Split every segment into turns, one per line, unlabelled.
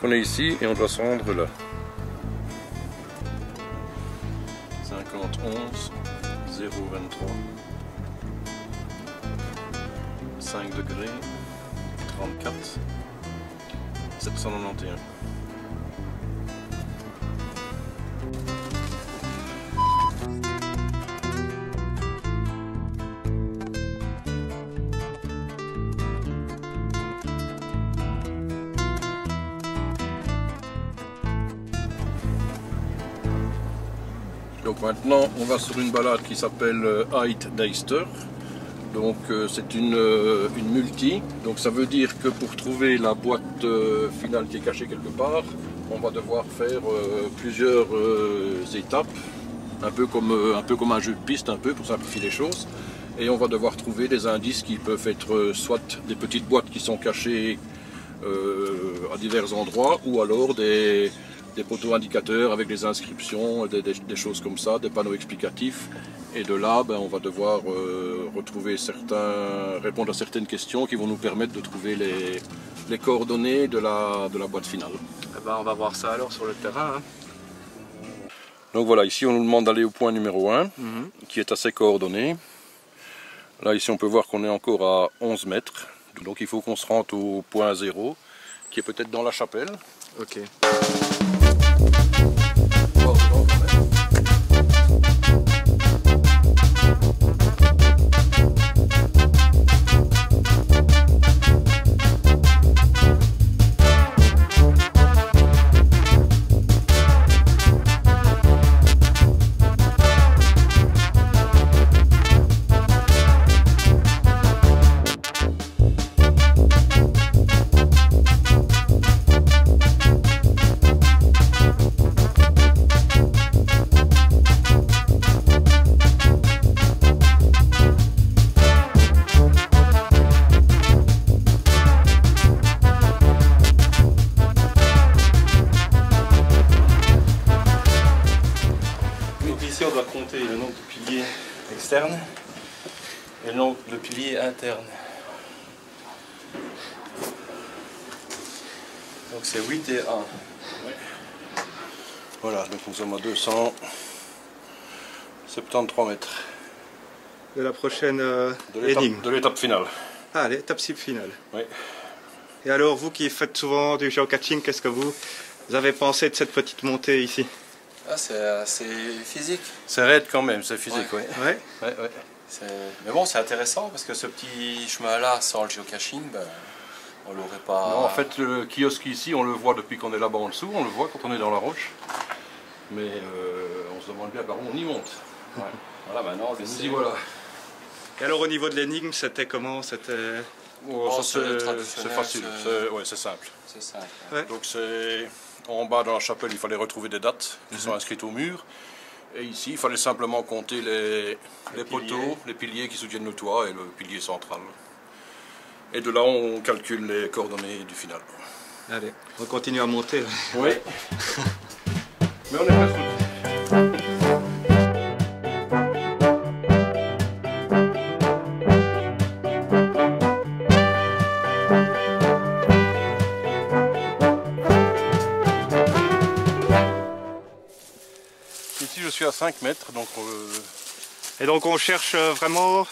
on est ici et on doit se rendre là. 5011 023 5 degrés 34 791. Donc maintenant on va sur une balade qui s'appelle Height d'Eister. Donc c'est une multi, donc ça veut dire que pour trouver la boîte finale qui est cachée quelque part, on va devoir faire plusieurs étapes, un peu comme un jeu de piste, un peu pour simplifier les choses. Et on va devoir trouver des indices qui peuvent être soit des petites boîtes qui sont cachées à divers endroits, ou alors des poteaux indicateurs avec des inscriptions, des choses comme ça, des panneaux explicatifs. Et de là, on va devoir répondre à certaines questions qui vont nous permettre de trouver les coordonnées de la boîte finale.
Eh ben, on va voir ça alors sur le terrain. Hein.
Donc voilà, ici on nous demande d'aller au point numéro 1, qui est à ses coordonnées. Là, ici on peut voir qu'on est encore à 11 mètres. Donc il faut qu'on se rende au point 0, qui est peut-être dans la chapelle.
Ok. Ici, on doit compter le nombre de piliers externes et le nombre de piliers internes. Donc c'est 8 et 1.
Ouais. Voilà, donc nous sommes à 273 mètres.
De la prochaine énigme.
De l'étape finale.
Ah, l'étape finale.
Oui.
Et alors, vous qui faites souvent du géocaching, qu'est-ce que vous avez pensé de cette petite montée ici?
Ah, c'est assez physique.
C'est raide quand même, c'est physique, oui.
Ouais.
Ouais, ouais.
Mais bon, c'est intéressant parce que ce petit chemin-là, sans le geocaching, on l'aurait pas...
Non, en fait, le kiosque ici, on le voit depuis qu'on est là-bas en dessous, on le voit quand on est dans la roche. Mais on se demande bien par où on y monte.
Ouais. Voilà, maintenant,
nous y voilà.
Et alors, au niveau de l'énigme, c'était comment? C'était...
Oh, c'est facile, c'est simple.
C'est simple.
Ouais.
Donc c'est en bas dans la chapelle, il fallait retrouver des dates qui sont inscrites au mur. Et ici, il fallait simplement compter les poteaux, les piliers qui soutiennent le toit et le pilier central. Et de là, on calcule les coordonnées du final.
Allez, on continue à monter.
Oui. Mais on est presque. Ici, je suis à 5 mètres, donc...
Et donc on cherche vraiment,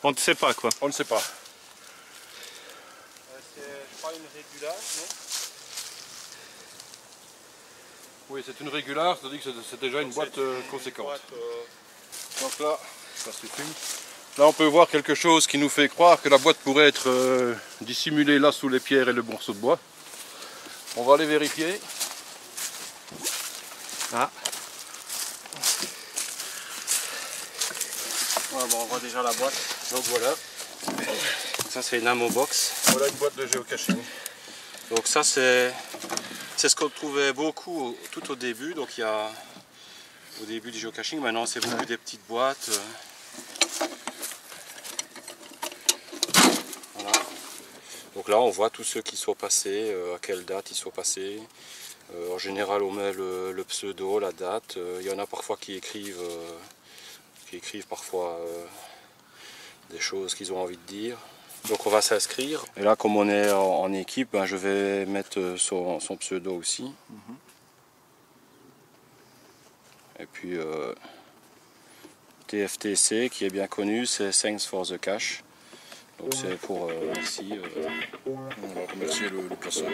on ne sait pas quoi.
On ne sait pas.
C'est, je crois, une régulare, non?
Oui, c'est une régulare, c'est-à-dire que c'est déjà une boîte conséquente. Donc là, ça suffit. Là, on peut voir quelque chose qui nous fait croire que la boîte pourrait être dissimulée là sous les pierres et le morceau de bois. On va aller vérifier.
Ah.
Ouais, bon, on voit déjà la boîte.
Donc voilà.
Ça, c'est une ammo box.
Voilà une boîte de géocaching.
Donc ça, c'est ce qu'on trouvait beaucoup tout au début. Donc il y a au début du géocaching, maintenant c'est beaucoup des petites boîtes. Voilà. Donc là, on voit tous ceux qui sont passés, à quelle date ils sont passés. En général, on met le pseudo, la date. Il y en a parfois qui écrivent parfois des choses qu'ils ont envie de dire. Donc on va s'inscrire. Et là, comme on est en équipe, ben, je vais mettre son pseudo aussi. Et puis TFTC qui est bien connu, c'est Thanks for the Cash. Donc c'est pour merci.
On va remercier le placeur.